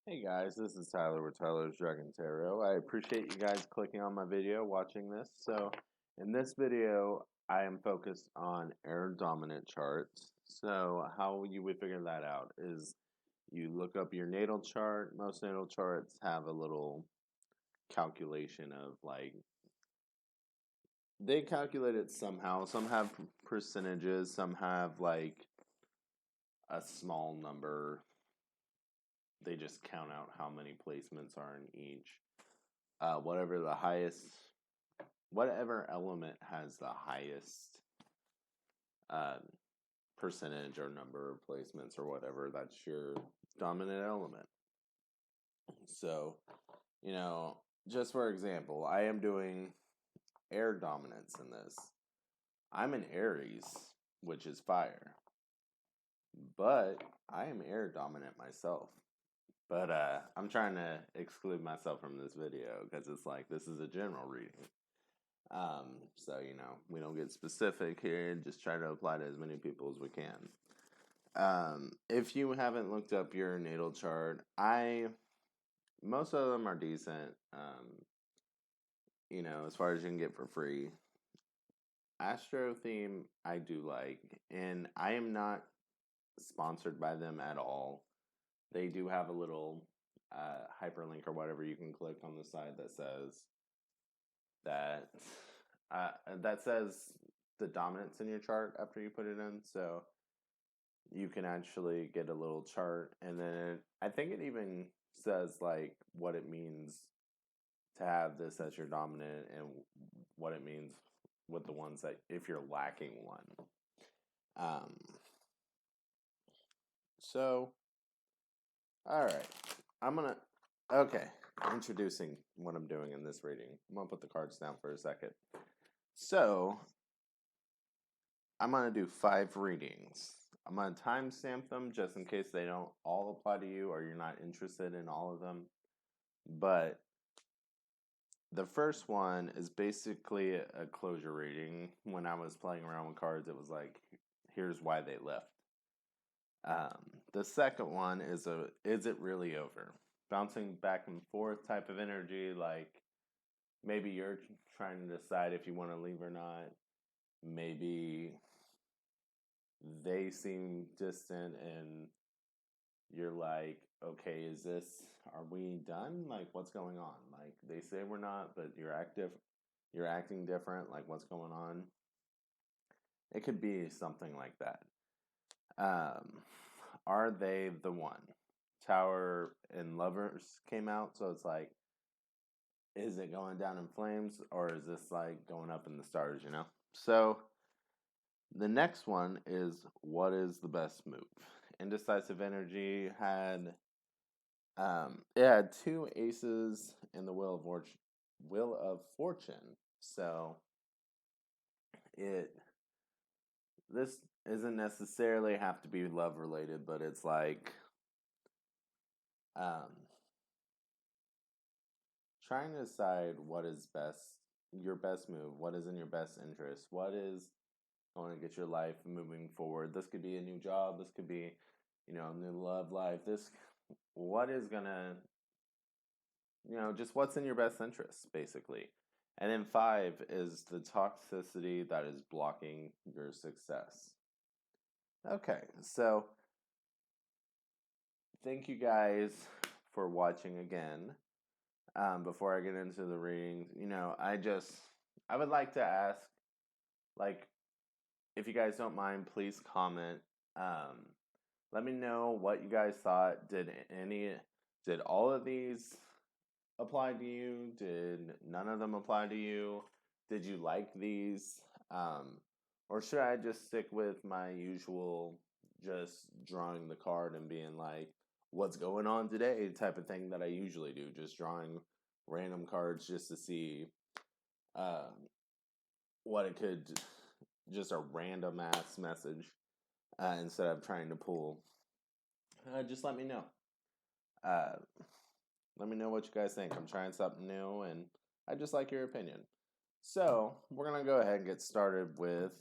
Hey guys, this is Tyler with Tyler's Dragon Tarot. I appreciate you guys clicking on my video, watching this. So, in this video, I am focused on air dominant charts. So, how you would figure that out is you look up your natal chart. Most natal charts have a little calculation of they calculate it somehow. Some have percentages, some have like a small number. They just count out how many placements are in each. Whatever the highest, whatever element has the highest uh, percentage or number of placements or whatever, that's your dominant element. So, you know, just for example, I am doing air dominance in this. I'm an Aries, which is fire, but I am air dominant myself. But I'm trying to exclude myself from this video because it's like this is a general reading. So, we don't get specific here, just try to apply to as many people as we can. If you haven't looked up your natal chart, most of them are decent, as far as you can get for free. Astro theme, I do like, and I am not sponsored by them at all. They do have a little hyperlink or whatever you can click on the side that says that says the dominance in your chart after you put it in, so you can actually get a little chart, and then I think it even says like what it means to have this as your dominant and what it means with the ones that if you're lacking one. So all right, okay, introducing what I'm doing in this reading. I'm gonna put the cards down for a second. So I'm going to do 5 readings. I'm going to timestamp them just in case they don't all apply to you or you're not interested in all of them. But the first one is basically a closure reading. When I was playing around with cards, it was like, here's why they left. The second one is it really over? Bouncing back and forth type of energy, like maybe you're trying to decide if you want to leave or not. Maybe they seem distant and you're like, okay, are we done? Like, what's going on? Like, they say we're not, but you're acting different. Like, what's going on? It could be something like that. Are they the one? Tower and Lovers came out, so it's like, is it going down in flames or is this like going up in the stars, So, the next one is what is the best move? Indecisive energy had it had 2 aces in the Wheel of Fortune. So this isn't necessarily have to be love related, but it's like trying to decide what is your best move, what is in your best interest, what is going to get your life moving forward. This could be a new job, this could be, new love life. What is gonna, just what's in your best interest, basically. And then 5 is the toxicity that is blocking your success. Okay, so thank you guys for watching again. Before I get into the reading, I would like to ask, like, if you guys don't mind, please comment. Let me know what you guys thought. Did all of these apply to you? Did none of them apply to you? Did you like these? Or should I just stick with my usual, just drawing the card and being like, what's going on today type of thing that I usually do, just drawing random cards just to see what it could, just a random ass message instead of trying to pull. Just let me know. Let me know what you guys think. I'm trying something new and I just like your opinion. So we're going to go ahead and get started with,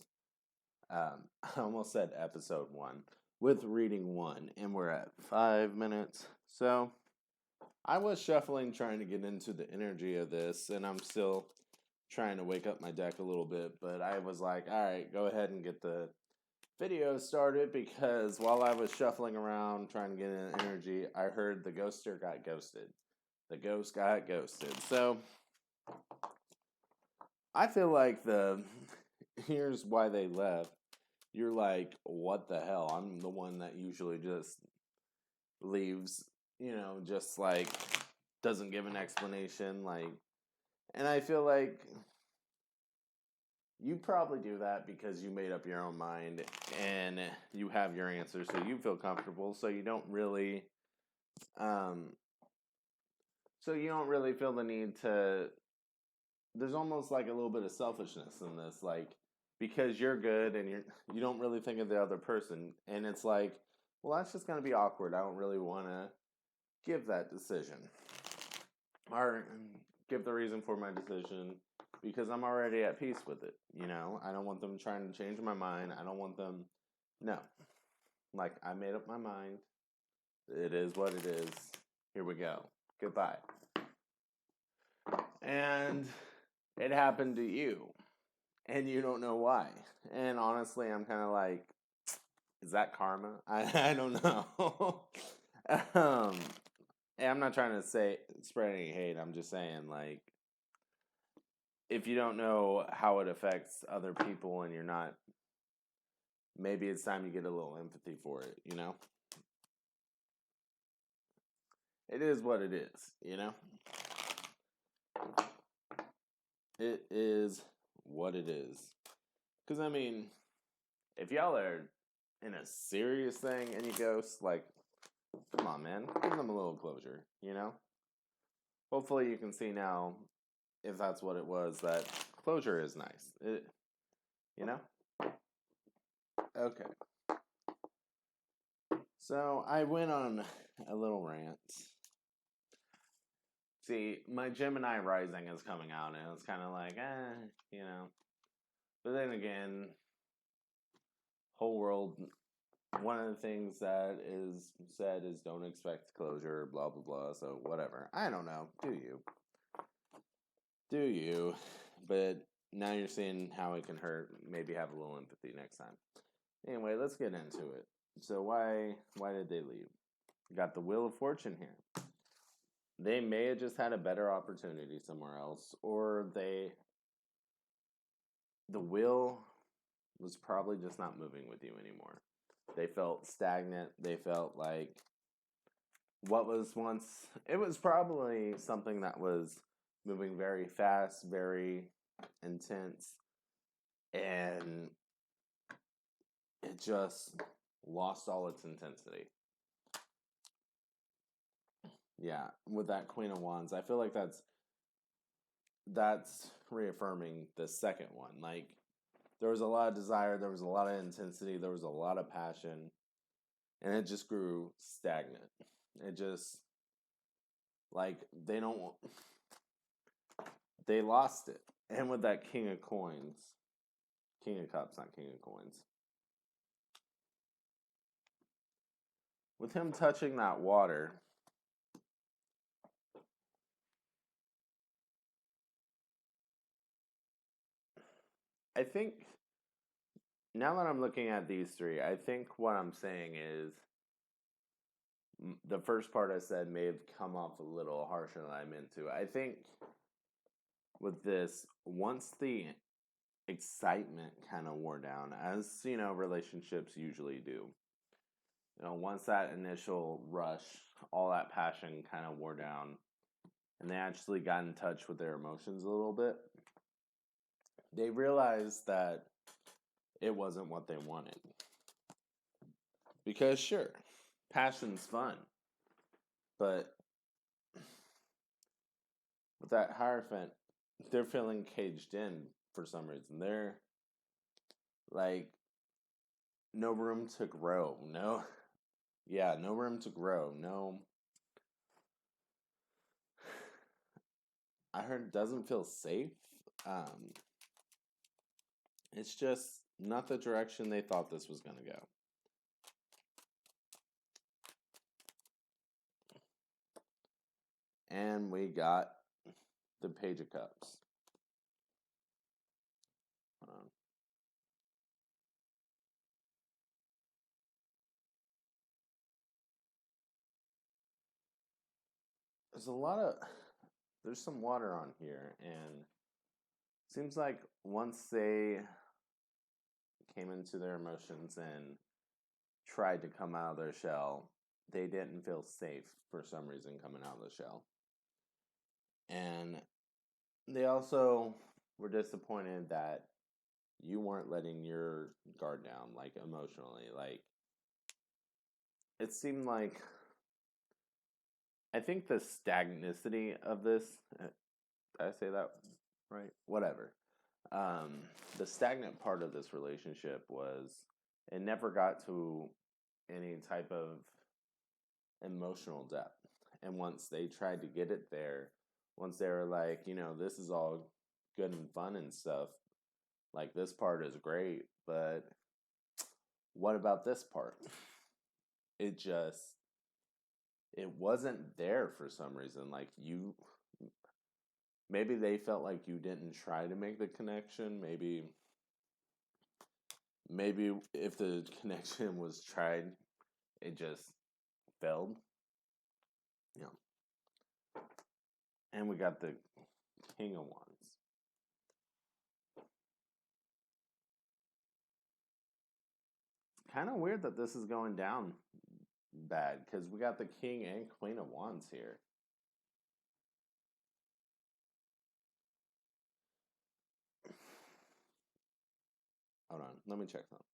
I almost said episode 1, with reading 1. And we're at 5 minutes. So I was shuffling, trying to get into the energy of this, and I'm still trying to wake up my deck a little bit, but I was like, all right, go ahead and get the video started, because while I was shuffling around trying to get in energy, I heard the ghoster got ghosted. The ghost got ghosted. So I feel like here's why they left. You're like, what the hell? I'm the one that usually just leaves, just like doesn't give an explanation, like, and I feel like you probably do that because you made up your own mind and you have your answer, so you feel comfortable, so you don't really um feel the need to. There's almost like a little bit of selfishness in this, like, because you're good and you don't really think of the other person, and it's like, well, that's just going to be awkward. I don't really want to give that decision or give the reason for my decision, because I'm already at peace with it. I don't want them trying to change my mind. I don't want them. No, like, I made up my mind. It is what it is. Here we go. Goodbye. And it happened to you, and you don't know why. And honestly, I'm kind of like, is that karma? I don't know. And I'm not trying to spread any hate. I'm just saying, like, if you don't know how it affects other people and you're not, maybe it's time you get a little empathy for it, It is what it is, It is what it is. Because, I mean, if y'all are in a serious thing and you ghost, like, come on, man. Give them a little closure, Hopefully you can see now, if that's what it was, that closure is nice. Okay. So I went on a little rant. See, my Gemini rising is coming out, and it's kind of like, But then again, whole world, one of the things that is said is don't expect closure, blah, blah, blah. So whatever. I don't know. Do you? Do you? But now you're seeing how it can hurt. Maybe have a little empathy next time. Anyway, let's get into it. So why did they leave? Got the Wheel of Fortune here. They may have just had a better opportunity somewhere else, or the wheel was probably just not moving with you anymore. They felt stagnant. They felt like what was once, it was probably something that was moving very fast, very intense, and it just lost all its intensity. Yeah, with that Queen of Wands, I feel like that's reaffirming the second one. Like, there was a lot of desire, there was a lot of intensity, there was a lot of passion, and it just grew stagnant. It just, like, they lost it. And with that King of Cups, not King of Coins. With him touching that water, I think, now that I'm looking at these three, I think what I'm saying is, the first part I said may have come off a little harsher than I meant to. I think with this, once the excitement kind of wore down, as relationships usually do, once that initial rush, all that passion kind of wore down, and they actually got in touch with their emotions a little bit, they realized that it wasn't what they wanted. Because sure, passion's fun, but with that Hierophant, they're feeling caged in for some reason. They're like, no room to grow. No room to grow. No, I heard it doesn't feel safe. It's just not the direction they thought this was going to go. And we got the Page of Cups. Hold on. There's some water on here, and it seems like once they came into their emotions and tried to come out of their shell, they didn't feel safe for some reason coming out of the shell. And they also were disappointed that you weren't letting your guard down, like emotionally. Like, it seemed like, I think the stagnicity of this, did I say that right? Whatever. The stagnant part of this relationship was it never got to any type of emotional depth. And once they tried to get it there, once they were like, this is all good and fun and stuff, like this part is great, but what about this part? It wasn't there for some reason. Like maybe they felt like you didn't try to make the connection. Maybe if the connection was tried, it just failed. And we got the King of Wands. Kind of weird that this is going down bad, because we got the King and Queen of Wands here. Hold on, let me check something.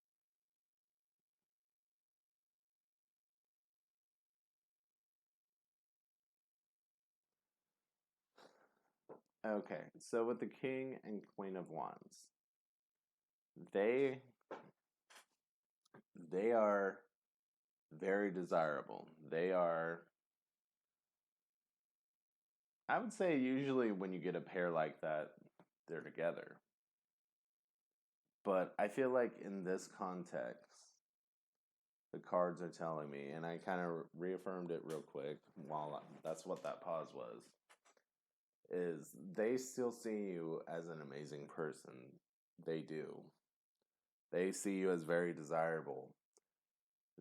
Okay, so with the King and Queen of Wands, they are very desirable. They are, I would say, usually when you get a pair like that, they're together. But I feel like in this context, the cards are telling me, and I kind of reaffirmed it real quick while that's what that pause was, is they still see you as an amazing person. They do. They see you as very desirable.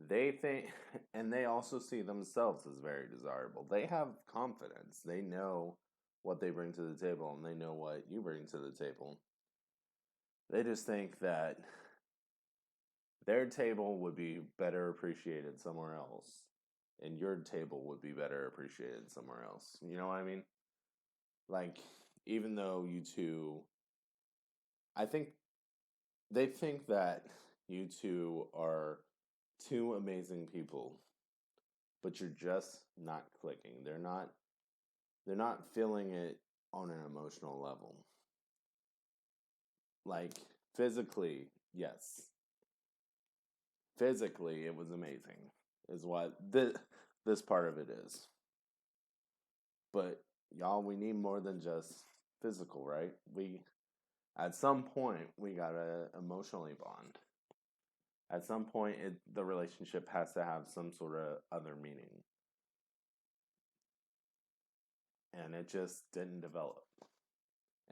They think, and they also see themselves as very desirable. They have confidence. They know what they bring to the table, and they know what you bring to the table. They just think that their table would be better appreciated somewhere else, and your table would be better appreciated somewhere else. You know what I mean? Like, even though you two, I think they think that you two are two amazing people, but you're just not clicking. They're not feeling it on an emotional level. Like, physically, yes. Physically, it was amazing, is what this part of it is. But y'all, we need more than just physical, right? At some point, we gotta emotionally bond. At some point, the relationship has to have some sort of other meaning. And it just didn't develop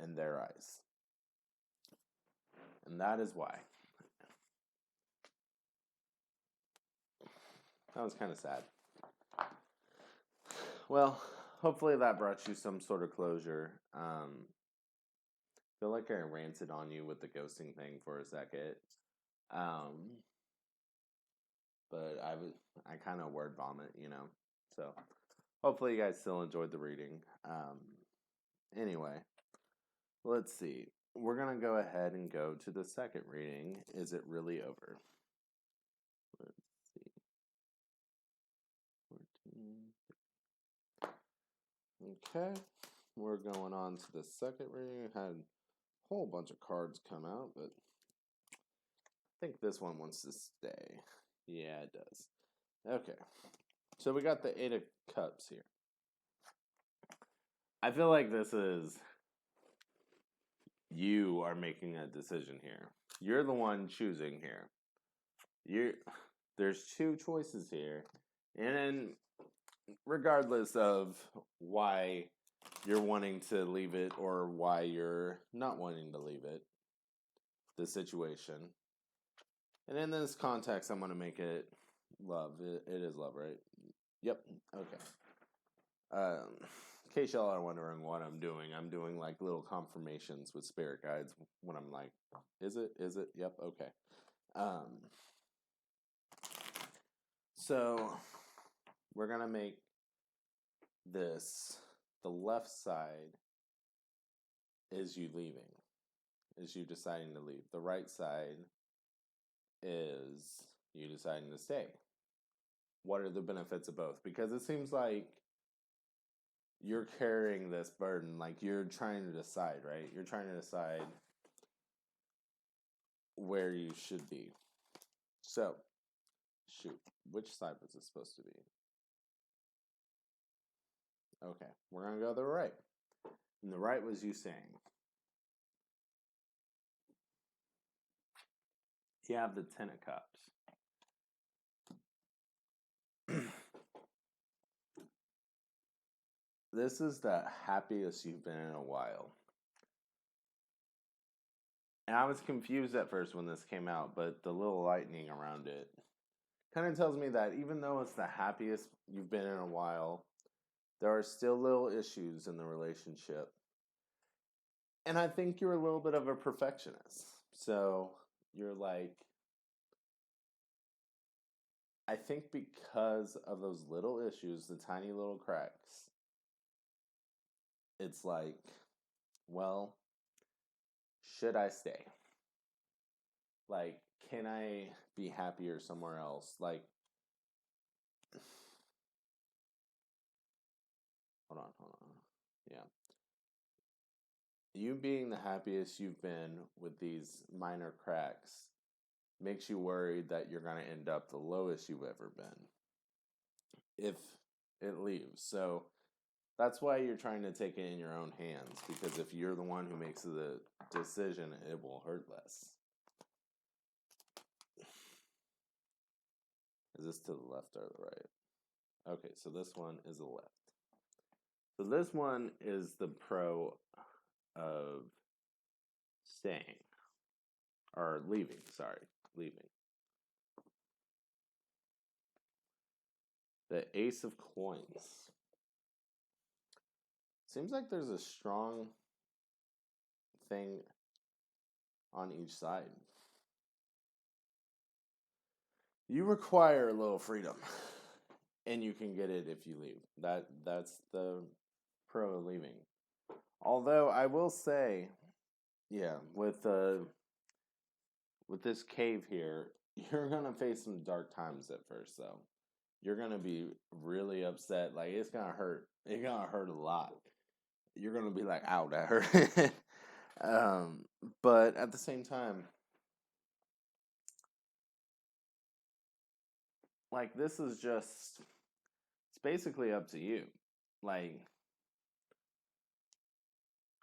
in their eyes. And that is why. That was kind of sad. Well, hopefully that brought you some sort of closure. I feel like I ranted on you with the ghosting thing for a second. But I kind of word vomit, So hopefully you guys still enjoyed the reading. Anyway, let's see. We're going to go ahead and go to the second reading. Is it really over? Let's see. 14. Okay. We're going on to the second reading. I had a whole bunch of cards come out, but I think this one wants to stay. Yeah, it does. Okay. So we got the Eight of Cups here. I feel like this is, you are making a decision here. You're the one choosing here. There's two choices here. And regardless of why you're wanting to leave it or why you're not wanting to leave it, the situation. And in this context, I'm going to make it love. It is love, right? Yep. Okay. In case y'all are wondering what I'm doing like little confirmations with spirit guides when I'm like, is it? Yep. Okay. So we're going to make this, the left side is you leaving, is you deciding to leave. The right side is you deciding to stay. What are the benefits of both? Because it seems like you're carrying this burden, like you're trying to decide, right? You're trying to decide where you should be. So, shoot, which side was it supposed to be? Okay, we're going to go to the right. And the right was you saying, you have the Ten of Cups. This is the happiest you've been in a while. And I was confused at first when this came out, but the little lightning around it kind of tells me that even though it's the happiest you've been in a while, there are still little issues in the relationship. And I think you're a little bit of a perfectionist. So you're like, I think because of those little issues, the tiny little cracks, it's like, well, should I stay? Like, can I be happier somewhere else? Like, hold on. Yeah. You being the happiest you've been with these minor cracks makes you worried that you're going to end up the lowest you've ever been if it leaves. So that's why you're trying to take it in your own hands, because if you're the one who makes the decision, it will hurt less. Is this to the left or the right? Okay, so this one is the left. So this one is the pro of staying. Or leaving, sorry. Leaving. The Ace of Coins. Seems like there's a strong thing on each side. You require a little freedom, and you can get it if you leave. That's the pro of leaving. Although I will say, yeah, with this cave here, you're gonna face some dark times at first, though. You're gonna be really upset. Like, it's gonna hurt. It's gonna hurt a lot. You're gonna be like, "Ow, that hurt." But at the same time, like, this is just, it's basically up to you. Like,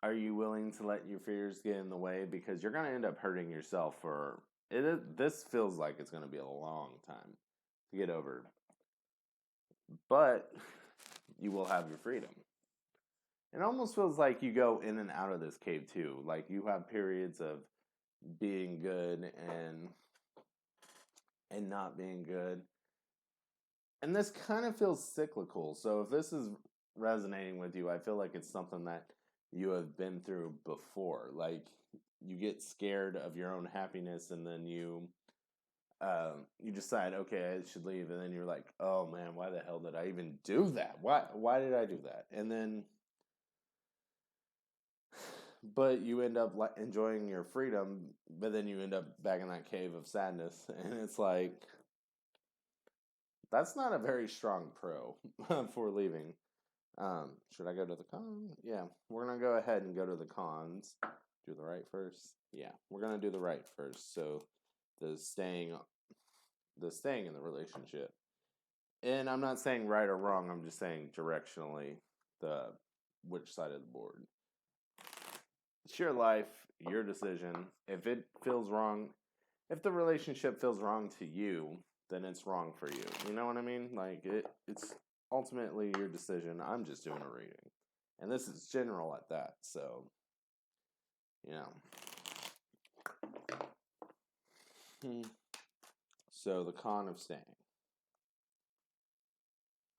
are you willing to let your fears get in the way? Because you're gonna end up hurting yourself for it. This feels like it's gonna be a long time to get over, but you will have your freedom. It almost feels like you go in and out of this cave too. Like, you have periods of being good and not being good. And this kind of feels cyclical. So if this is resonating with you, I feel like it's something that you have been through before. Like, you get scared of your own happiness, and then you decide, okay, I should leave, and then you're like, oh man, why the hell did I even do that? Why did I do that? And then, but you end up enjoying your freedom, but then you end up back in that cave of sadness, and it's like, that's not a very strong pro for leaving. Should I go to the cons? Yeah, we're gonna go ahead and go to the cons. Do the right first. Yeah, we're gonna do the right first. So the staying in the relationship. And I'm not saying right or wrong. I'm just saying directionally which side of the board. It's your life, your decision. If it feels wrong, if the relationship feels wrong to you, then it's wrong for you. You know what I mean? Like, it's ultimately your decision. I'm just doing a reading. And this is general at that, so, you know. So, the con of staying.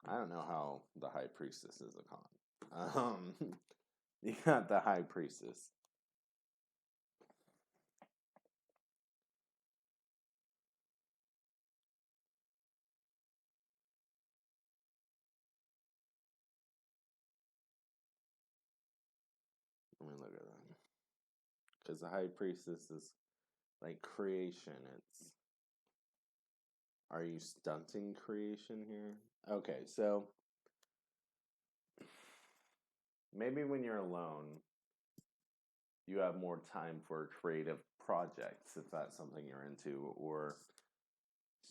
I don't know how the High Priestess is a con. You got the High Priestess. Let me look at that. Because the High Priestess is like creation. It's. Are you stunting creation here? Okay, so. Maybe when you're alone, you have more time for creative projects, if that's something you're into, or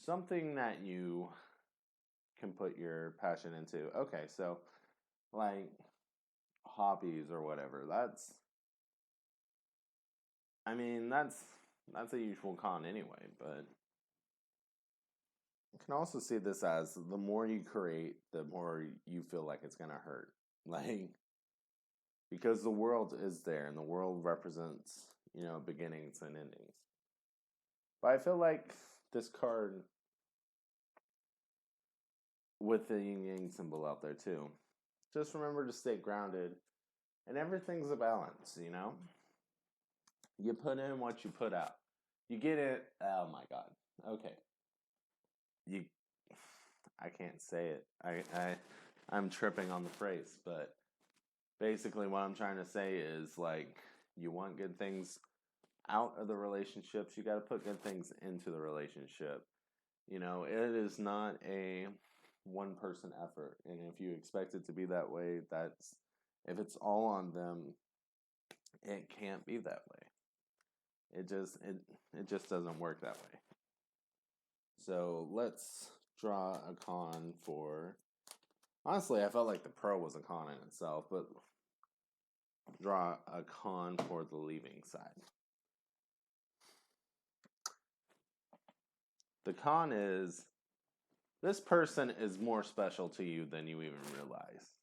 something that you can put your passion into. Okay, so like hobbies or whatever. I mean, that's a usual con anyway, but you can also see this as the more you create, the more you feel like it's going to hurt. Like because the world is there and the world represents, beginnings and endings. But I feel like this card with the yin yang symbol out there too. Just remember to stay grounded, and everything's a balance, You put in what you put out. You get it. Oh my god. Okay. You. I can't say it. I'm tripping on the phrase, but basically what I'm trying to say is like you want good things out of the relationships. You got to put good things into the relationship. It is not a one person effort, and if you expect it to be that way, if it's all on them, it can't be that way. It just doesn't work that way. So let's draw a con for. Honestly, I felt like the pro was a con in itself, but draw a con for the leaving side. The con is this person is more special to you than you even realize.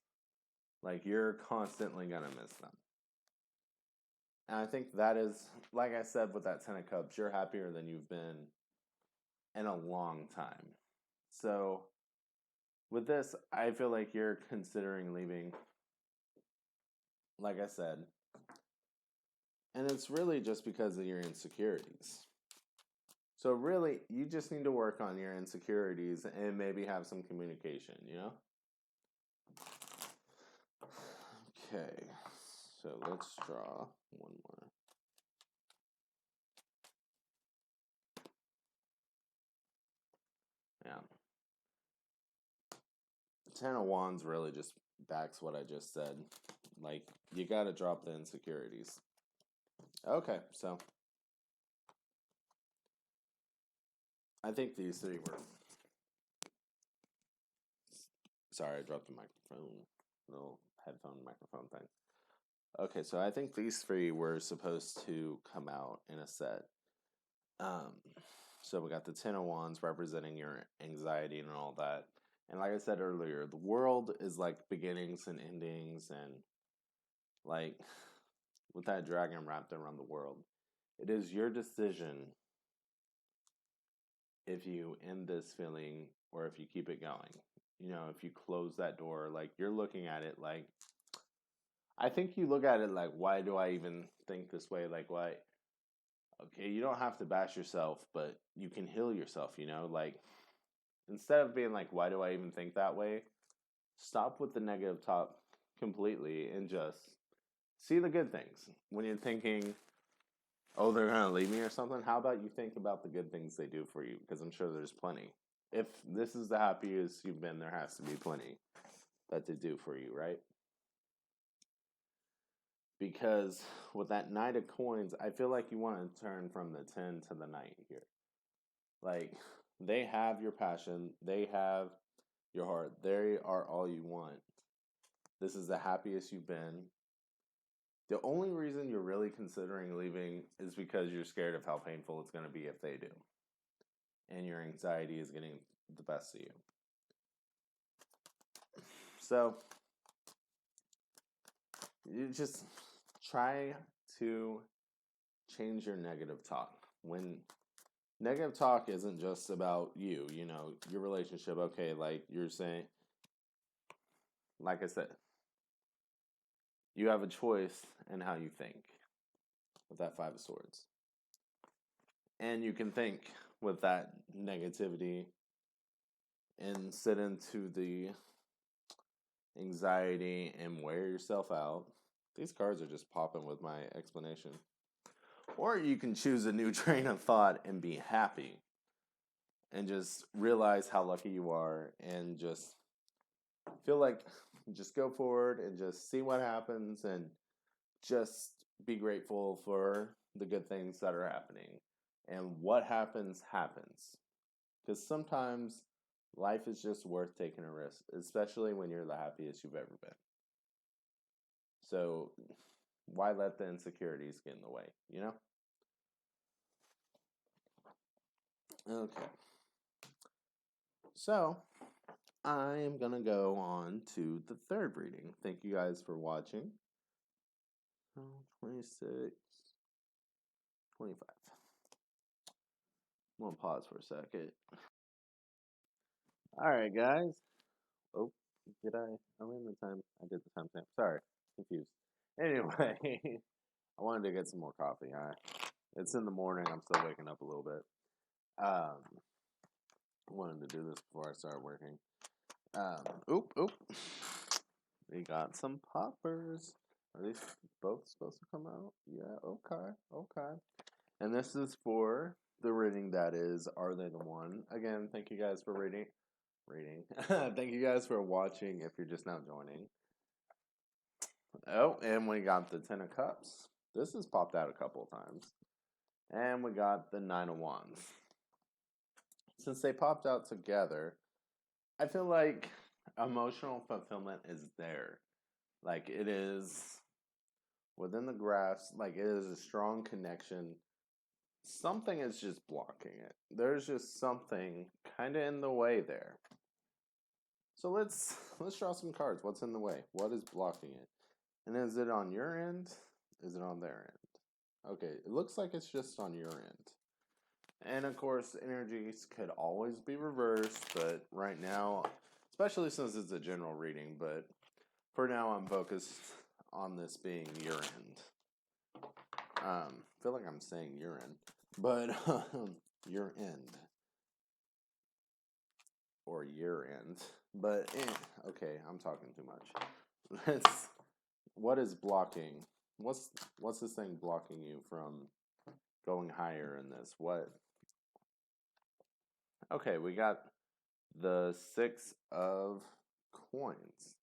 Like, you're constantly going to miss them. And I think that is, like I said with that Ten of Cups, you're happier than you've been in a long time. So, with this, I feel like you're considering leaving, like I said. And it's really just because of your insecurities. So really, you just need to work on your insecurities and maybe have some communication, Okay, so let's draw one more. Yeah. Ten of Wands really just backs what I just said. Like, you gotta drop the insecurities. Okay, so I think these three were. Sorry, I dropped the microphone. Little headphone microphone thing. Okay, so I think these three were supposed to come out in a set. So we got the Ten of Wands representing your anxiety and all that. And like I said earlier, the world is like beginnings and endings, and like with that dragon wrapped around the world, it is your decision if you end this feeling or if you keep it going. If you close that door, like you're looking at it like, I think you look at it like, why do I even think this way? Like, why? Okay, you don't have to bash yourself, but you can heal yourself, Like, instead of being like, why do I even think that way? Stop with the negative talk completely and just see the good things. When you're thinking, oh, they're going to leave me or something, how about you think about the good things they do for you? Because I'm sure there's plenty. If this is the happiest you've been, there has to be plenty that they do for you, right? Because with that Knight of Coins, I feel like you want to turn from the 10 to the Knight here. Like, they have your passion. They have your heart. They are all you want. This is the happiest you've been. The only reason you're really considering leaving is because you're scared of how painful it's going to be if they do. And your anxiety is getting the best of you. So you just try to change your negative talk. When negative talk isn't just about you, your relationship. Okay, like you're saying, like I said, you have a choice in how you think with that Five of Swords. And you can think with that negativity and sit into the anxiety and wear yourself out. These cards are just popping with my explanation. Or you can choose a new train of thought and be happy and just realize how lucky you are and just feel like just go forward and just see what happens and just be grateful for the good things that are happening. And what happens, happens. Because sometimes life is just worth taking a risk, especially when you're the happiest you've ever been. So why let the insecurities get in the way, Okay. So I am going to go on to the third reading. Thank you guys for watching. 26, 25. I'm going to pause for a second. All right, guys. Oh, did I? I ran the time. I did the timestamp. Sorry, confused. Anyway, I wanted to get some more coffee. All right. It's in the morning. I'm still waking up a little bit. I wanted to do this before I start working. Oop. We got some poppers. Are these both supposed to come out? Yeah, okay. And this is for the reading that is Are They the One? Again, thank you guys for reading. Thank you guys for watching if you're just now joining. Oh, and we got the Ten of Cups. This has popped out a couple of times. And we got the Nine of Wands. Since they popped out together, I feel like emotional fulfillment is there. Like it is within the grasp, like it is a strong connection. Something is just blocking it. There's just something kind of in the way there. So let's draw some cards. What's in the way? What is blocking it? And is it on your end? Is it on their end? Okay, it looks like it's just on your end. And of course, energies could always be reversed, but right now, especially since it's a general reading, but for now I'm focused on this being your end. I feel like I'm saying urine, but your end. Or year end. But, okay, I'm talking too much. What is blocking? What's this thing blocking you from going higher in this? What? Okay, we got the Six of Coins.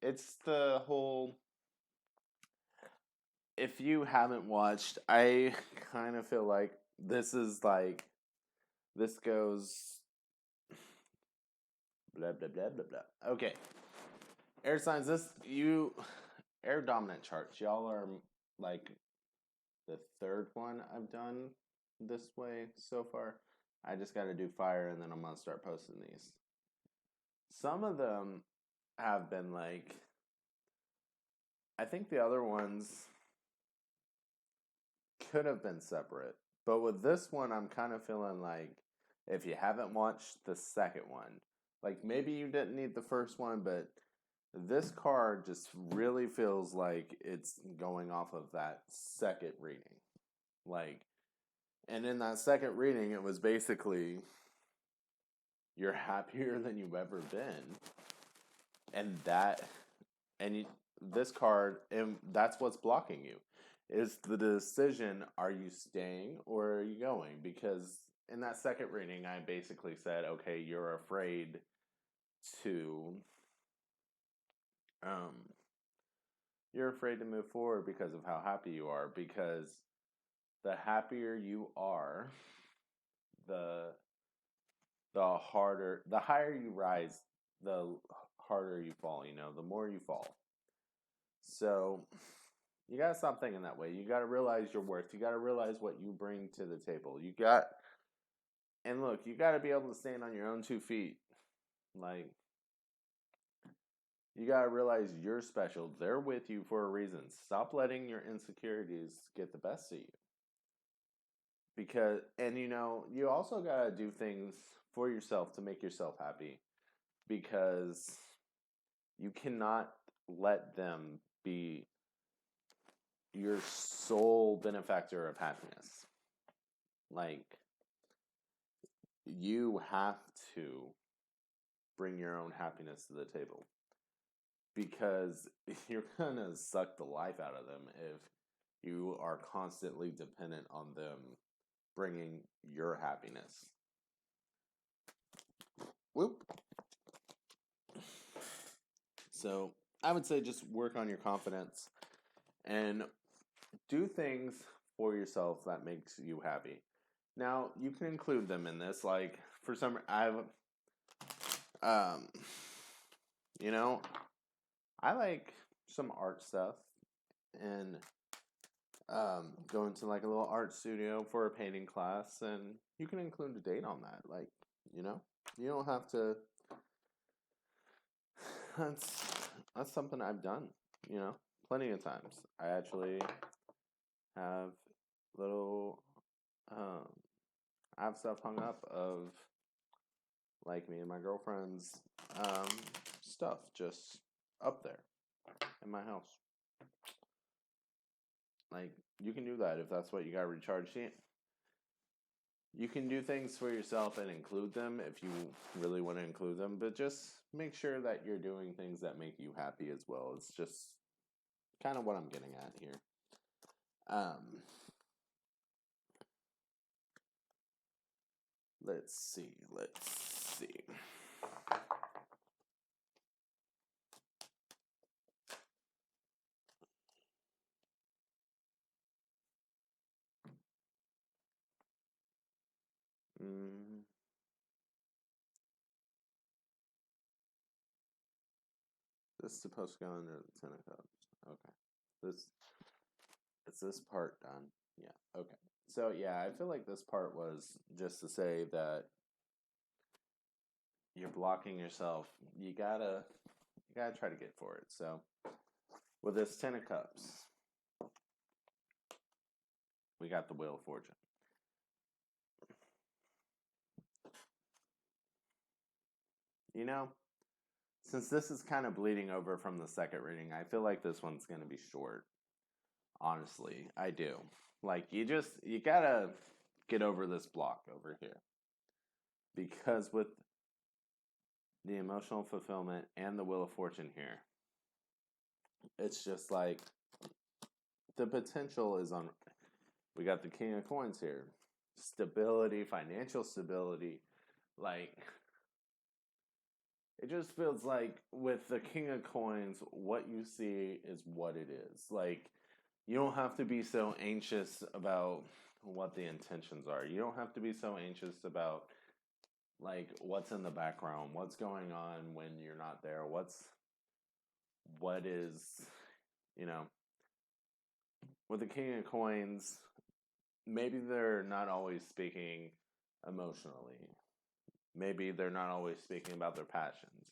It's the whole. If you haven't watched, I kind of feel like this goes blah blah blah blah blah. Okay, air signs. Air dominant charts. Y'all are like the third one I've done this way so far. I just got to do fire and then I'm gonna start posting these. Some of them have been like, I think the other ones could have been separate, but with this one, I'm kind of feeling like if you haven't watched the second one, like maybe you didn't need the first one, but this card just really feels like it's going off of that second reading. Like, and in that second reading, it was basically you're happier than you've ever been. This card, and that's what's blocking you, is the decision, are you staying or are you going? Because in that second reading, I basically said, okay, you're afraid to, move forward because of how happy you are, because the happier you are, the higher you rise, the harder you fall, the more you fall. So You gotta stop thinking that way. You gotta realize your worth. You gotta realize what you bring to the table. And look, you gotta be able to stand on your own 2 feet. Like, you gotta realize you're special. They're with you for a reason. Stop letting your insecurities get the best of you. You also gotta do things for yourself to make yourself happy. Because you cannot let them be your sole benefactor of happiness. Like, you have to bring your own happiness to the table because you're gonna suck the life out of them if you are constantly dependent on them bringing your happiness. Whoop. So I would say just work on your confidence and do things for yourself that makes you happy. Now you can include them in this. Like for some, um, you know, I like some art stuff and going to like a little art studio for a painting class, and you can include a date on that. Like, you don't have to. That's that's something I've done. Plenty of times. I actually have little. Um, I have stuff hung up of like me and my girlfriend's stuff just up there in my house. Like, you can do that if that's what you got to recharge. You can do things for yourself and include them if you really want to include them, but just make sure that you're doing things that make you happy as well. It's just kind of what I'm getting at here. Let's see. Mm, this is supposed to go under the Ten of Cups. Okay. Is this part done? Yeah. Okay. So yeah, I feel like this part was just to say that you're blocking yourself. You gotta try to get for it. So with this Ten of Cups, we got the Wheel of Fortune. Since this is kind of bleeding over from the second reading, I feel like this one's going to be short. Honestly, I do. Like, you gotta get over this block over here. Because with the emotional fulfillment and the Wheel of Fortune here, it's just like the potential is on. We got the King of Coins here. Stability, financial stability. Like, it just feels like with the King of Coins, what you see is what it is. Like, you don't have to be so anxious about what the intentions are. You don't have to be so anxious about like what's in the background, what's going on when you're not there, what is, you know, with the King of Coins, maybe they're not always speaking emotionally. Maybe they're not always speaking about their passions.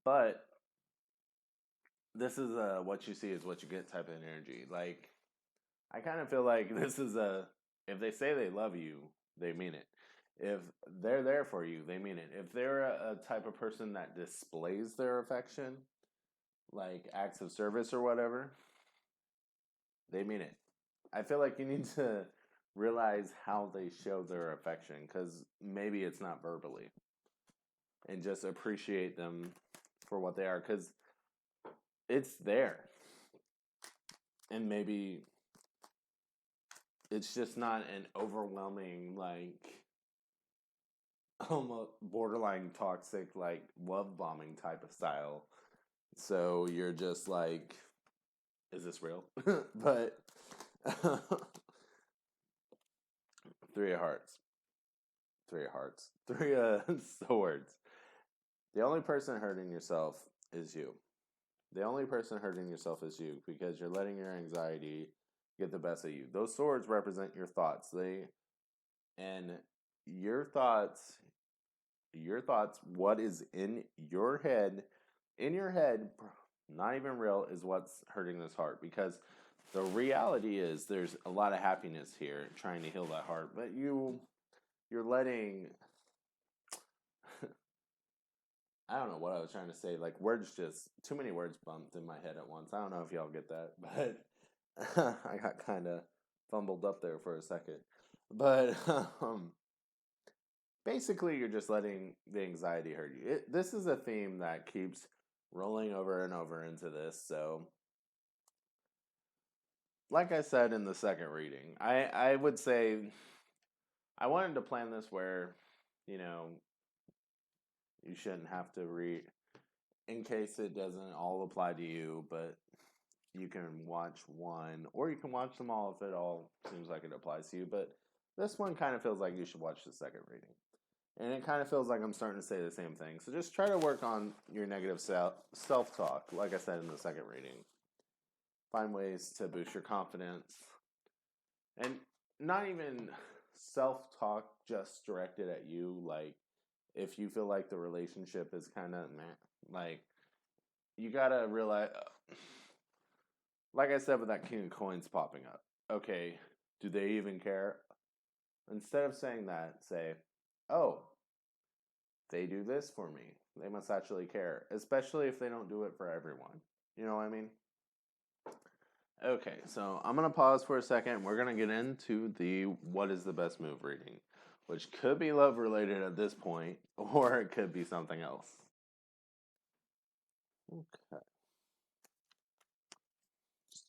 But this is a what you see is what you get type of energy. Like, I kind of feel like this is if they say they love you, they mean it. If they're there for you, they mean it. If they're a type of person that displays their affection, like acts of service or whatever, they mean it. I feel like you need to realize how they show their affection because maybe it's not verbally. And just appreciate them for what they are because it's there. And maybe it's just not an overwhelming, like, almost borderline toxic, like, love bombing type of style. So you're just like, is this real? But Three of Hearts. Three of Swords. The only person hurting yourself is you. The only person hurting yourself is you because you're letting your anxiety get the best of you. Those swords represent your thoughts. And your thoughts, what is in your head, not even real, is what's hurting this heart. Because the reality is there's a lot of happiness here trying to heal that heart, but you're letting I don't know what I was trying to say. Like, words just, too many words bumped in my head at once. I don't know if y'all get that, but I got kind of fumbled up there for a second. But basically, you're just letting the anxiety hurt you. This is a theme that keeps rolling over and over into this. So, like I said in the second reading, I would say I wanted to plan this where, you know, you shouldn't have to read in case it doesn't all apply to you, but you can watch one, or you can watch them all if it all seems like it applies to you. But this one kind of feels like you should watch the second reading. And it kind of feels like I'm starting to say the same thing. So just try to work on your negative self-talk, like I said in the second reading. Find ways to boost your confidence. And not even self-talk just directed at you, like if you feel like the relationship is kind of like you gotta realize, like I said with that King of Coins popping up, okay, do they even care? Instead of saying that, say, oh, they do this for me. They must actually care, especially if they don't do it for everyone. You know what I mean? Okay, so I'm going to pause for a second. We're going to get into the what is the best move reading, which could be love related at this point, or it could be something else. Okay.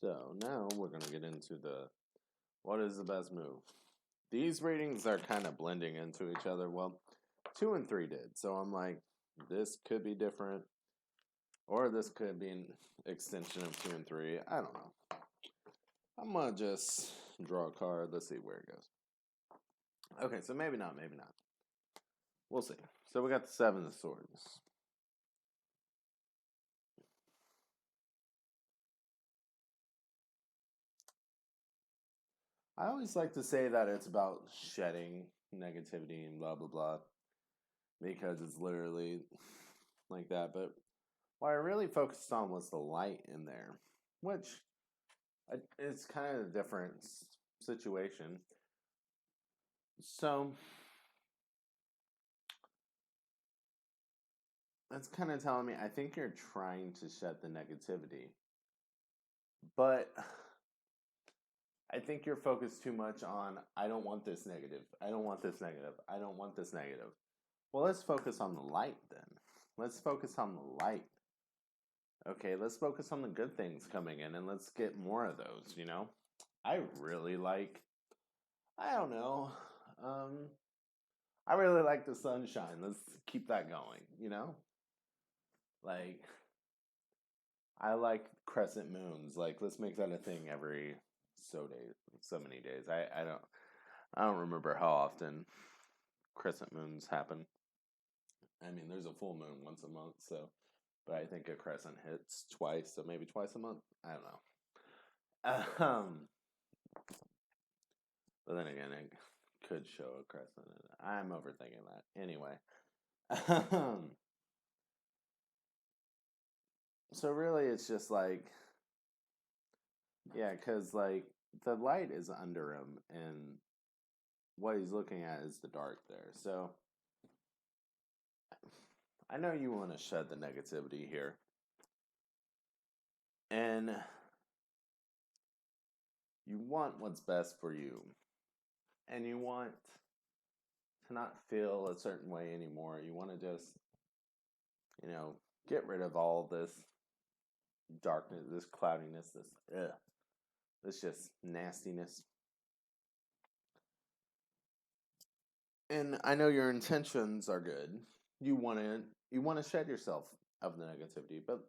So now we're going to get into the what is the best move. These readings are kind of blending into each other. Well, 2 and 3 did. So I'm like, this could be different, or this could be an extension of 2 and 3. I don't know. I'm going to just draw a card. Let's see where it goes. Okay, so maybe not, maybe not. We'll see. So we got the 7 of Swords. I always like to say that it's about shedding negativity and blah, blah, blah. Because it's literally like that. But what I really focused on was the light in there. Which, it's kind of a different situation. So, that's kind of telling me, I think you're trying to shed the negativity. But I think you're focused too much on, I don't want this negative. I don't want this negative. I don't want this negative. Well, let's focus on the light then. Let's focus on the light. Okay, let's focus on the good things coming in and let's get more of those, you know? I really like, I don't know, I really like the sunshine. Let's keep that going, you know? Like, I like crescent moons. Like, let's make that a thing every so many days. I don't remember how often crescent moons happen. I mean, there's a full moon once a month, so, but I think a crescent hits twice, so maybe twice a month. I don't know. But then again, it could show a crescent. I'm overthinking that. Anyway. So really, it's just like, yeah, because like the light is under him, and what he's looking at is the dark there. So I know you want to shed the negativity here, and you want what's best for you, and you want to not feel a certain way anymore. You want to just, you know, get rid of all this darkness, this cloudiness, this just nastiness. And I know your intentions are good. You want to shed yourself of the negativity, but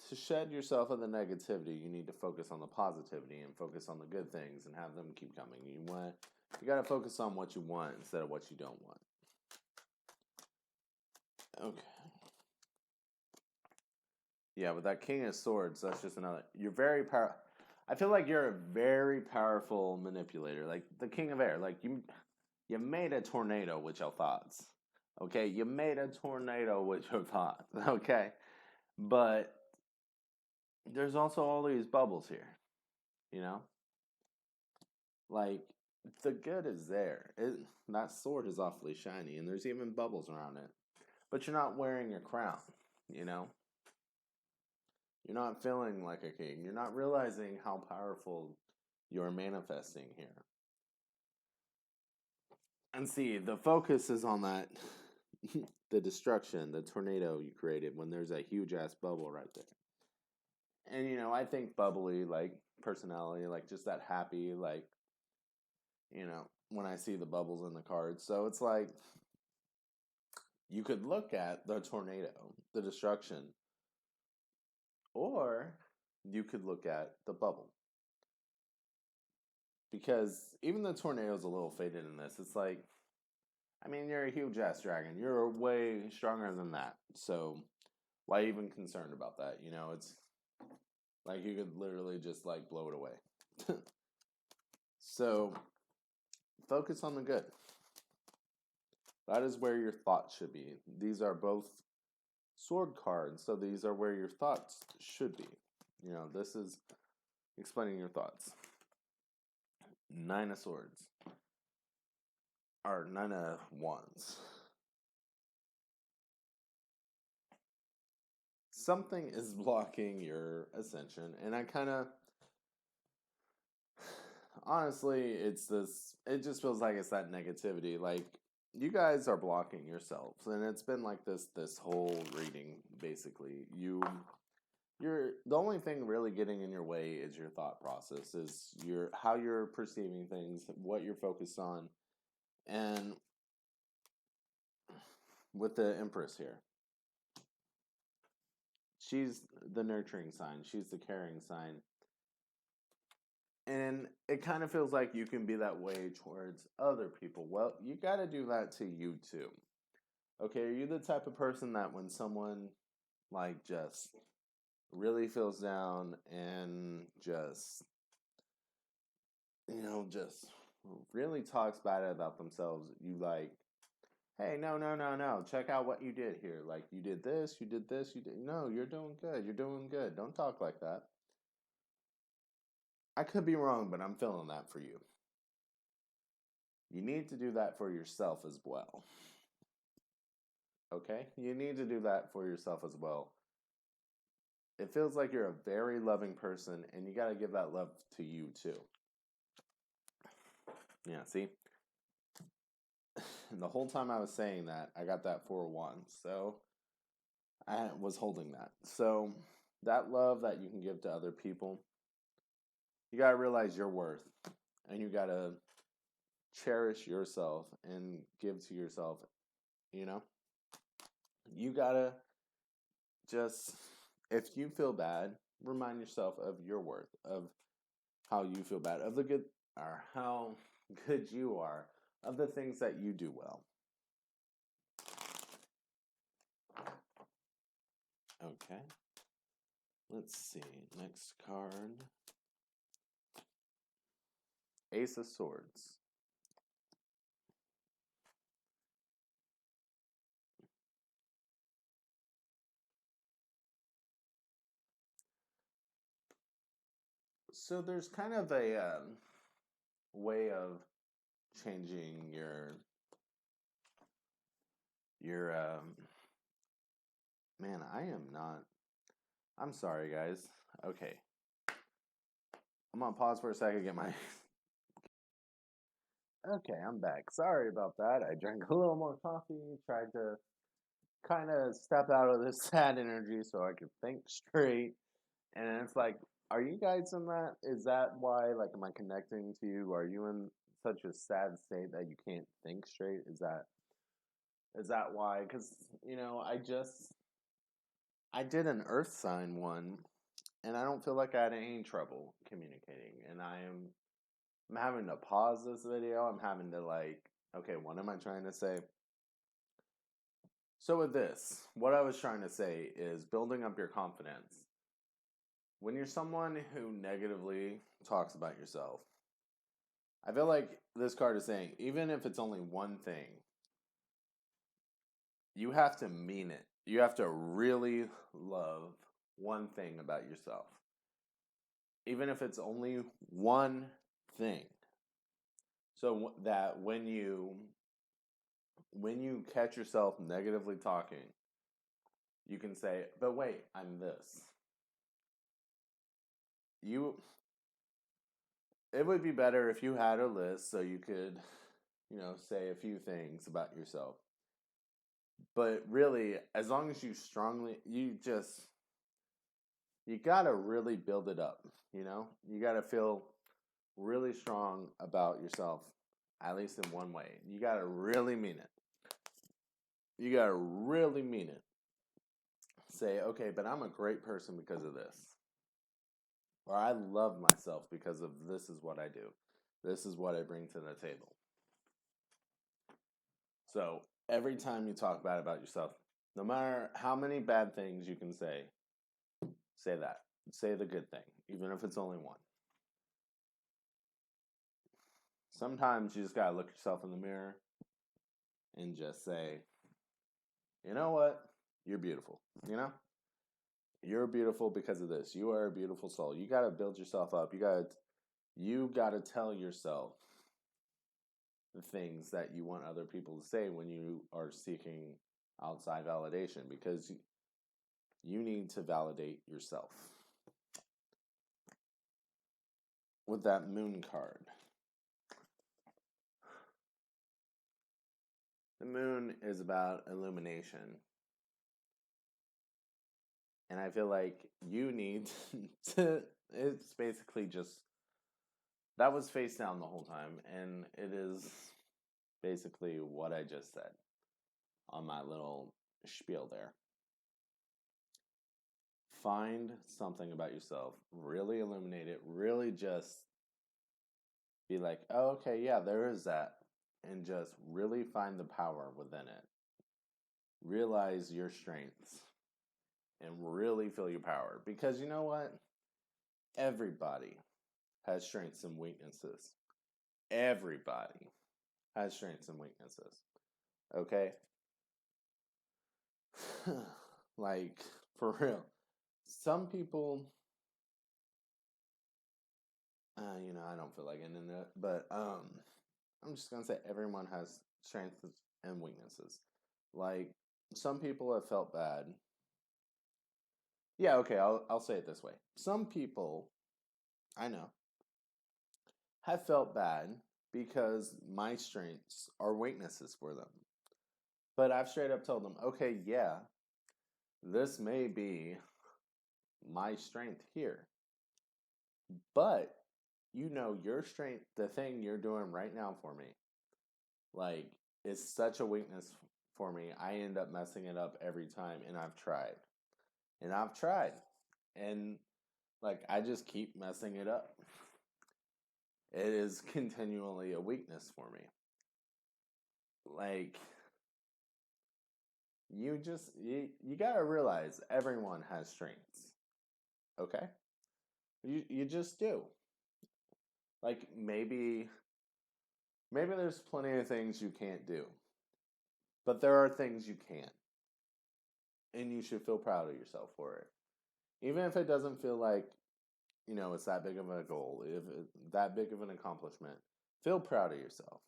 to shed yourself of the negativity, you need to focus on the positivity and focus on the good things and have them keep coming. You got to focus on what you want instead of what you don't want. Okay. Yeah, with that King of Swords, that's just another. You're very power. I feel like you're a very powerful manipulator, like the King of Air. Like you made a tornado with your thoughts. Okay, you made a tornado with your thoughts. Okay, but there's also all these bubbles here. You know, like the good is there. That sword is awfully shiny, and there's even bubbles around it. But you're not wearing a crown. You know, you're not feeling like a king. You're not realizing how powerful you're manifesting here. And see, the focus is on that the destruction, the tornado you created when there's a huge ass bubble right there. And I think bubbly, like personality, like just that happy, like when I see the bubbles in the cards. So it's like you could look at the tornado, the destruction, or you could look at the bubble. Because even the tornado's a little faded in this. It's like, I mean, you're a huge ass dragon. You're way stronger than that. So why even concerned about that? It's like you could literally just like blow it away. So focus on the good. That is where your thoughts should be. These are both sword cards, so these are where your thoughts should be. This is explaining your thoughts. 9 of Swords. Or 9 of Wands. Something is blocking your ascension, and I kind of honestly, it just feels like it's that negativity. Like you guys are blocking yourselves, and it's been like this whole reading. Basically, you're the only thing really getting in your way is your thought process, is how you're perceiving things, what you're focused on. And with the Empress here, she's the nurturing sign, she's the caring sign. And it kind of feels like you can be that way towards other people. Well, you got to do that to you too. Okay, are you the type of person that when someone like just really feels down and just just really talks bad about themselves, you like, hey, no, no, no, no, check out what you did here. Like you did this, you did this, you did no, you're doing good. You're doing good. Don't talk like that. I could be wrong, but I'm feeling that for you. You need to do that for yourself as well. Okay? You need to do that for yourself as well. It feels like you're a very loving person, and you got to give that love to you too. Yeah, see? And the whole time I was saying that, I got that 4-1. So I was holding that. So that love that you can give to other people, you got to realize your worth, and you got to cherish yourself and give to yourself. You got to just, if you feel bad, remind yourself of your worth, of how you feel bad, of the good, or how good you are, of the things that you do well. Okay. Let's see. Next card. Ace of Swords. So there's kind of a way of changing your man, I am not. I'm sorry, guys. Okay. I'm gonna pause for a second, get my. Okay, I'm back. Sorry about that. I drank a little more coffee, tried to kind of step out of this sad energy so I could think straight. And it's like, are you guys in that? Is that why, like, am I connecting to you? Are you in such a sad state that you can't think straight? Is that why? Because, I did an earth sign one, and I don't feel like I had any trouble communicating. And I'm having to pause this video. I'm having to, like, okay, what am I trying to say? So with this, what I was trying to say is building up your confidence. When you're someone who negatively talks about yourself, I feel like this card is saying, even if it's only one thing, you have to mean it. You have to really love one thing about yourself. Even if it's only one thing. So that when you catch yourself negatively talking, you can say, "But wait, I'm this." It would be better if you had a list so you could, say a few things about yourself. But really, as long as you gotta really build it up, You gotta feel really strong about yourself, at least in one way. You gotta really mean it. You gotta really mean it. Say, okay, but I'm a great person because of this. Or I love myself because of this is what I do. This is what I bring to the table. So every time you talk bad about yourself, no matter how many bad things you can say that. Say the good thing, even if it's only one. Sometimes you just gotta look yourself in the mirror and just say, you know what? You're beautiful. You're beautiful because of this. You are a beautiful soul. You gotta build yourself up. You gotta tell yourself the things that you want other people to say when you are seeking outside validation, because you need to validate yourself. With that moon card, the moon is about illumination. And I feel like you need it's basically just, that was face down the whole time. And it is basically what I just said on my little spiel there. Find something about yourself, really illuminate it, really just be like, oh, okay, yeah, there is that. And just really find the power within it. Realize your strengths and really feel your power. Because you know what? Everybody has strengths and weaknesses. Everybody has strengths and weaknesses. Okay? Like, for real. Some people, I don't feel like ending it, but I'm just gonna say everyone has strengths and weaknesses. Like, some people have felt bad. Yeah, okay, I'll say it this way. Some people I know have felt bad because my strengths are weaknesses for them. But I've straight up told them, okay, yeah, this may be my strength here. But your strength, the thing you're doing right now for me, like, is such a weakness for me. I end up messing it up every time, and I've tried. And I've tried. And, like, I just keep messing it up. It is continually a weakness for me. Like, you gotta realize everyone has strengths. Okay? You just do. Like, maybe there's plenty of things you can't do. But there are things you can. And you should feel proud of yourself for it. Even if it doesn't feel like, it's that big of a goal, if it's that big of an accomplishment, feel proud of yourself.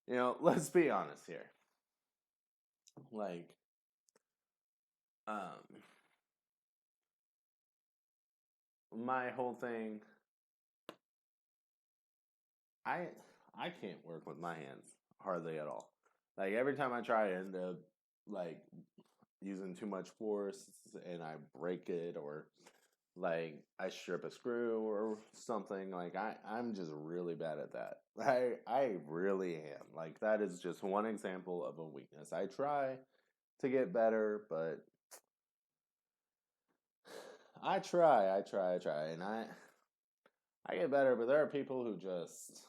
Let's be honest here. Like, my whole thing, I can't work with my hands hardly at all. Like, every time I try, I end up like using too much force and I break it, or like I strip a screw or something. Like, I'm just really bad at that. I really am. Like, that is just one example of a weakness. I try to get better, but I try, and I get better, but there are people who just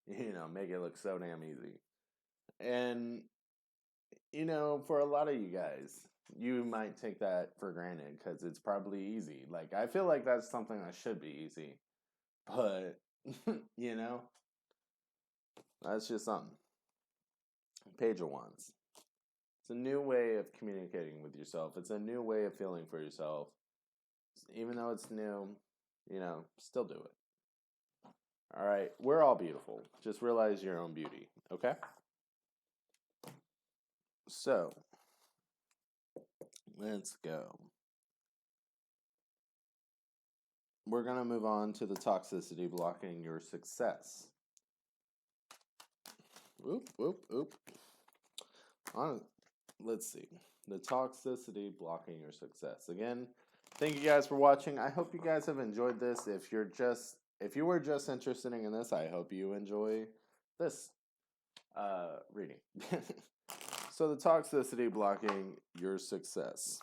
make it look so damn easy. And for a lot of you guys, you might take that for granted because it's probably easy. Like, I feel like that's something that should be easy. But, you know, that's just something. Page of Wands. It's a new way of communicating with yourself. It's a new way of feeling for yourself. Even though it's new, still do it. All right, we're all beautiful. Just realize your own beauty, okay? So, let's go. We're going to move on to the toxicity blocking your success. Oop, oop, oop. Let's see. The toxicity blocking your success. Again, thank you guys for watching. I hope you guys have enjoyed this. If you were just interested in this, I hope you enjoy this reading. So the toxicity blocking your success.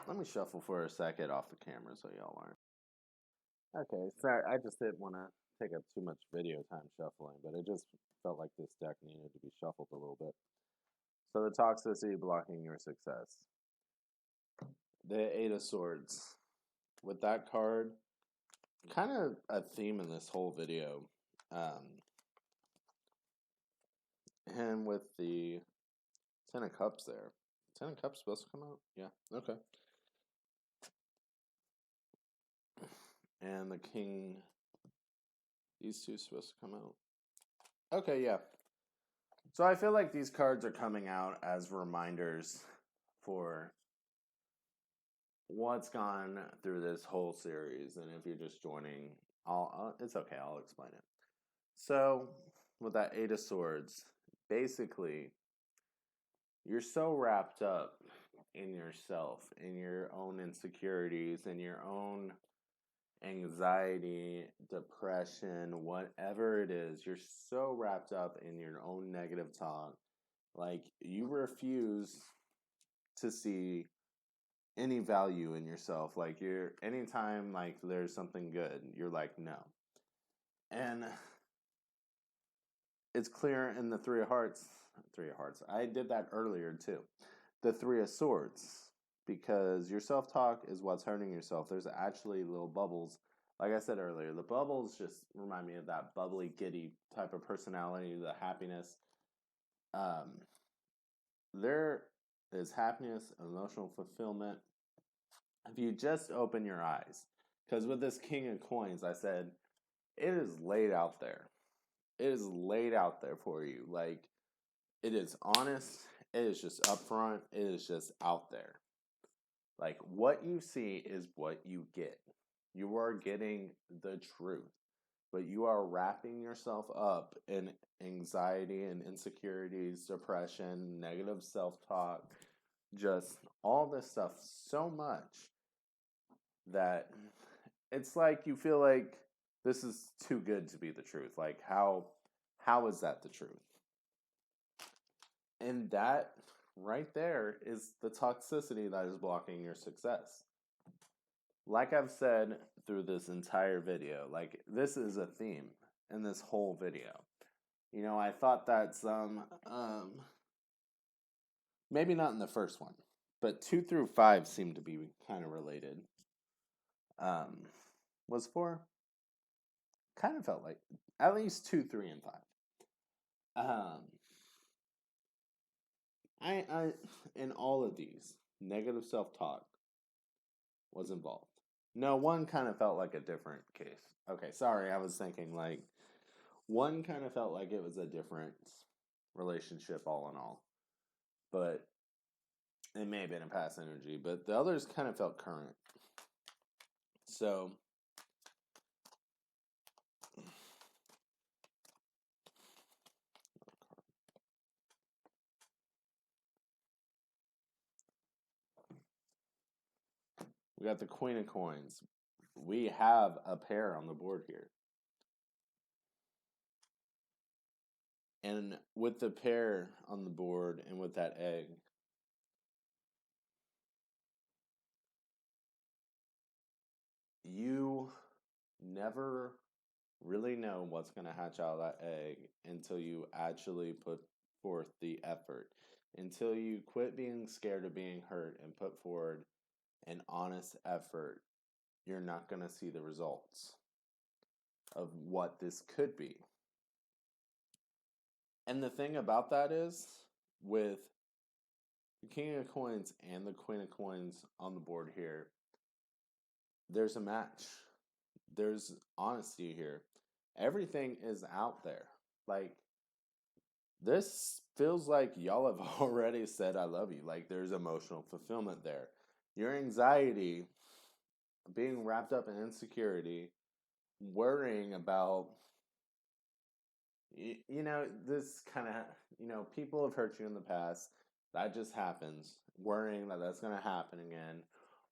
Let me shuffle for a second off the camera so y'all aren't. Okay, sorry, I just didn't want to take up too much video time shuffling, but it just felt like this deck needed to be shuffled a little bit. So the toxicity blocking your success. The Eight of Swords. With that card, kind of a theme in this whole video. And with the Ten of Cups there. Ten of Cups supposed to come out? Yeah, okay. And the King. These two supposed to come out. Okay, yeah. So I feel like these cards are coming out as reminders for what's gone through this whole series. And if you're just joining, it's okay, I'll explain it. So with that Eight of Swords, basically, you're so wrapped up in yourself, in your own insecurities, in your own anxiety, depression, whatever it is, you're so wrapped up in your own negative talk. Like, you refuse to see any value in yourself. Like, anytime like there's something good, you're like, no. And it's clear in the Three of Hearts. I did that earlier too. The Three of Swords. Because your self-talk is what's hurting yourself. There's actually little bubbles. Like I said earlier, the bubbles just remind me of that bubbly, giddy type of personality, the happiness. There is happiness, emotional fulfillment. If you just open your eyes. Because with this King of Coins, I said, it is laid out there. It is laid out there for you. Like, it is honest. It is just upfront. It is just out there. Like, what you see is what you get. You are getting the truth. But you are wrapping yourself up in anxiety and insecurities, depression, negative self-talk, just all this stuff so much that it's like you feel like this is too good to be the truth. Like, how is that the truth? And that right there is the toxicity that is blocking your success. Like I've said through this entire video, like, this is a theme in this whole video. I thought that maybe not in the first one, but 2 through 5 seem to be kind of related. Was 4? Kind of felt like at least 2, 3, and 5. I in all of these, negative self-talk was involved. No, one kind of felt like a different case. Okay, sorry, I was thinking like one kind of felt like it was a different relationship all in all. But it may have been a past energy, but the others kind of felt current. So we got the Queen of Coins. We have a pair on the board here. And with the pair on the board and with that egg, you never really know what's going to hatch out of that egg until you actually put forth the effort. Until you quit being scared of being hurt and put forward an honest effort, you're not going to see the results of what this could be. And the thing about that is, with the King of Coins and the Queen of Coins on the board here, there's a match. There's honesty here. Everything is out there. Like, this feels like y'all have already said I love you. Like, there's emotional fulfillment there. Your anxiety, being wrapped up in insecurity, worrying about, this kind of, people have hurt you in the past. That just happens. Worrying that that's going to happen again.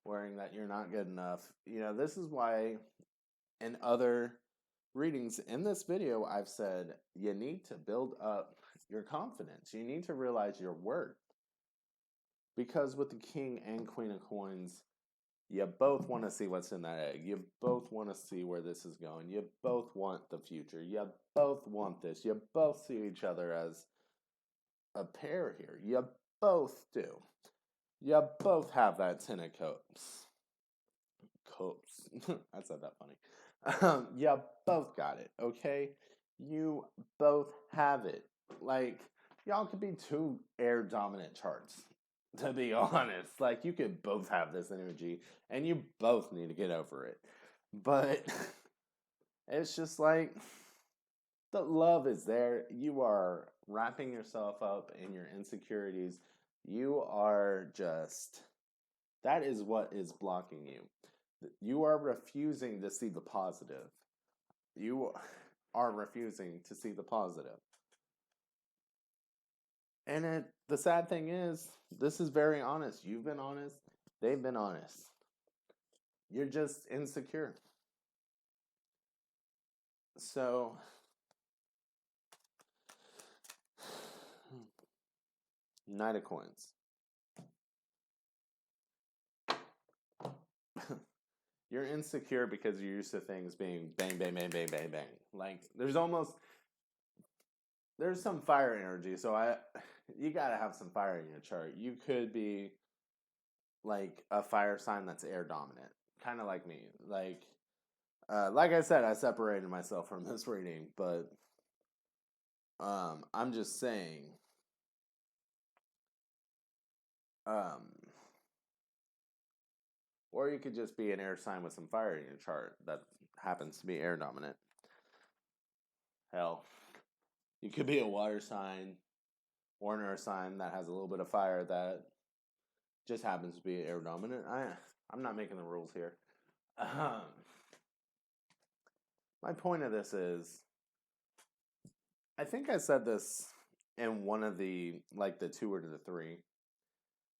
Worrying that you're not good enough. This is why in other readings in this video, I've said you need to build up your confidence. You need to realize your worth. Because with the King and Queen of Coins, you both want to see what's in that egg. You both want to see where this is going. You both want the future. You both want this. You both see each other as a pair here. You both do. You both have that 10 of cups. I said that funny. You both got it, okay? You both have it. Like, y'all could be two air dominant charts, to be honest. Like, you could both have this energy, and you both need to get over it. But it's just like, the love is there. You are wrapping yourself up in your insecurities. You are just, that is what is blocking you. You are refusing to see the positive. You are refusing to see the positive. And the sad thing is, this is very honest. You've been honest. They've been honest. You're just insecure. So, Knight of Coins. You're insecure because you're used to things being bang, bang, bang, bang, bang, bang. Like, there's some fire energy. So you gotta have some fire in your chart. You could be like a fire sign that's air dominant, kind of like me. Like I said, I separated myself from this reading, but I'm just saying, or you could just be an air sign with some fire in your chart that happens to be air dominant. Hell, you could be a water sign or an earth sign that has a little bit of fire that just happens to be air dominant. I'm not making the rules here. My point of this is, I think I said this in one of the 2 or the 3.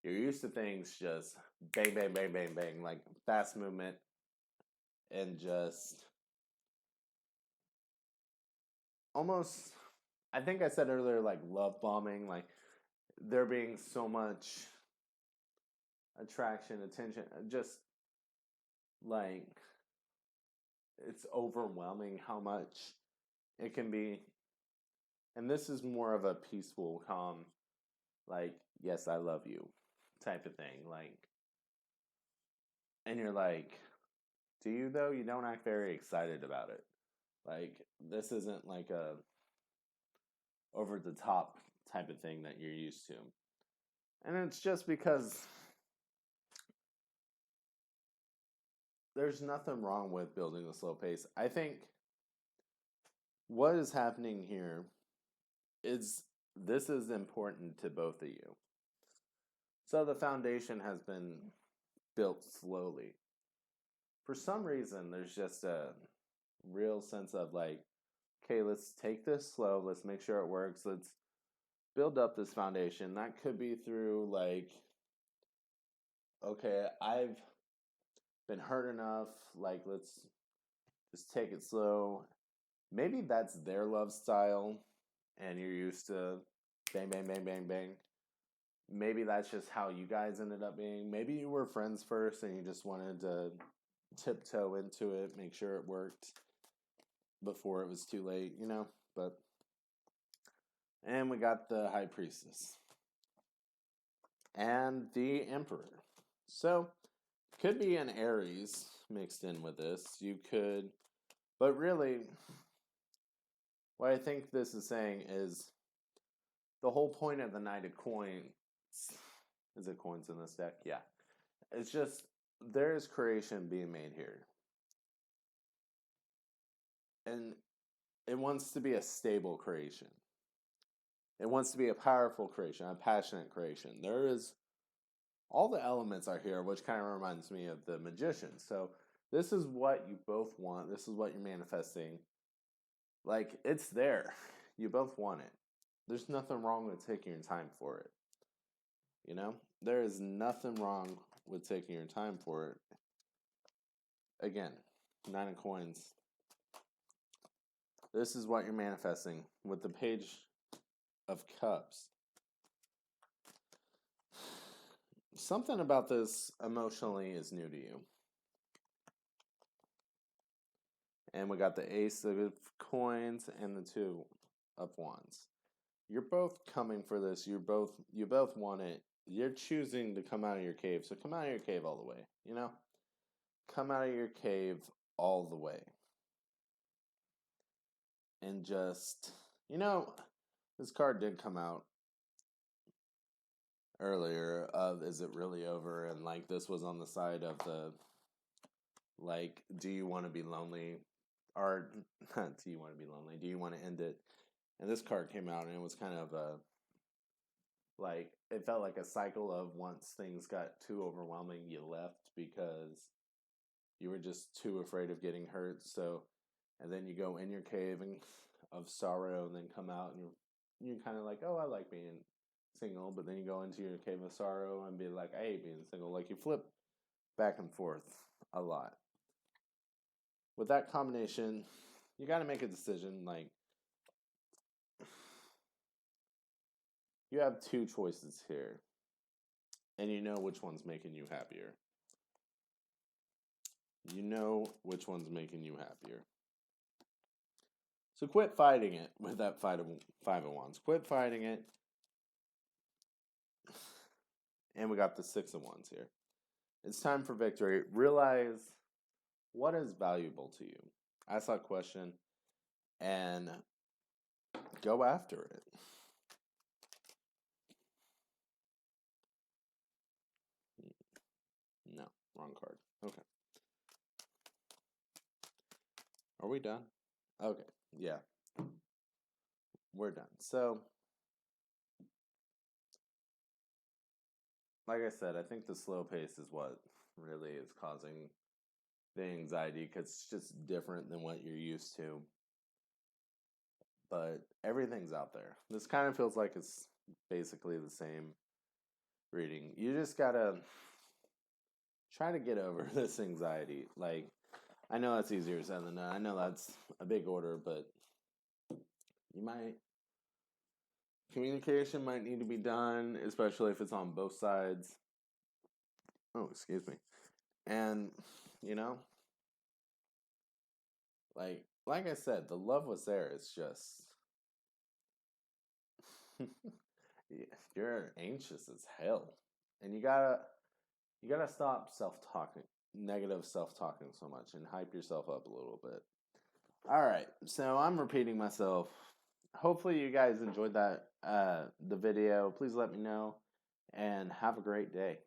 You're used to things just bang, bang, bang, bang, bang, like fast movement, and just almost, I think I said earlier, like love bombing, like there being so much attraction, attention, just like it's overwhelming how much it can be. And this is more of a peaceful, calm, like, yes, I love you type of thing. Like, and you're like, do you though? You don't act very excited about it. Like, this isn't like a over the top type of thing that you're used to. And it's just because there's nothing wrong with building a slow pace. I think what is happening here is this is important to both of you. So the foundation has been built slowly. For some reason, there's just a real sense of like, okay, let's take this slow. Let's make sure it works. Let's build up this foundation. That could be through like, okay, I've been hurt enough. Like, let's just take it slow. Maybe that's their love style and you're used to bang, bang, bang, bang, bang. Maybe that's just how you guys ended up being. Maybe you were friends first and you just wanted to tiptoe into it, make sure it worked. before it was too late, you know? But, and we got the High Priestess. And the Emperor. So, could be an Aries mixed in with this. You could, but really, what I think this is saying is the whole point of the Knight of Coins. Is it coins in this deck? Yeah. It's just, there is creation being made here. And it wants to be a stable creation. It wants to be a powerful creation, a passionate creation. There is, all the elements are here, which kind of reminds me of the Magician. So this is what you both want. This is what you're manifesting. Like, it's there. You both want it. There's nothing wrong with taking your time for it. You know? There is nothing wrong with taking your time for it. Again, 9 of Coins. This is what you're manifesting with the Page of Cups. Something about this emotionally is new to you. And we got the Ace of Coins and the 2 of Wands. You're both coming for this. You both want it. You're choosing to come out of your cave. So come out of your cave all the way, you know? Come out of your cave all the way. And just, you know, this card did come out earlier of Is It Really Over? And like this was on the side of the, like, do you want to be lonely? Or do you want to be lonely? Do you want to end it? And this card came out and it was kind of a, like, it felt like a cycle of once things got too overwhelming, you left because you were just too afraid of getting hurt. So, and then you go in your cave of sorrow and then come out and you're kind of like, oh, I like being single. But then you go into your cave of sorrow and be like, I hate being single. Like, you flip back and forth a lot. With that combination, you got to make a decision. Like, you have 2 choices here. And you know which one's making you happier. You know which one's making you happier. So quit fighting it with that 5 of Wands. Quit fighting it. And we got the 6 of Wands here. It's time for victory. Realize what is valuable to you. Ask that question and go after it. No, wrong card. Okay. Are we done? Okay, yeah. We're done. So, like I said, I think the slow pace is what really is causing the anxiety because it's just different than what you're used to. But everything's out there. This kind of feels like it's basically the same reading. You just gotta try to get over this anxiety. Like, I know that's easier said than done. I know that's a big order, but communication might need to be done, especially if it's on both sides. Oh, excuse me. And, you know, like I said, the love was there. It's just you're anxious as hell. And you gotta stop self-talking, negative self-talking so much and hype yourself up a little bit. All right, so I'm repeating myself. Hopefully you guys enjoyed that the video. Please let me know and have a great day.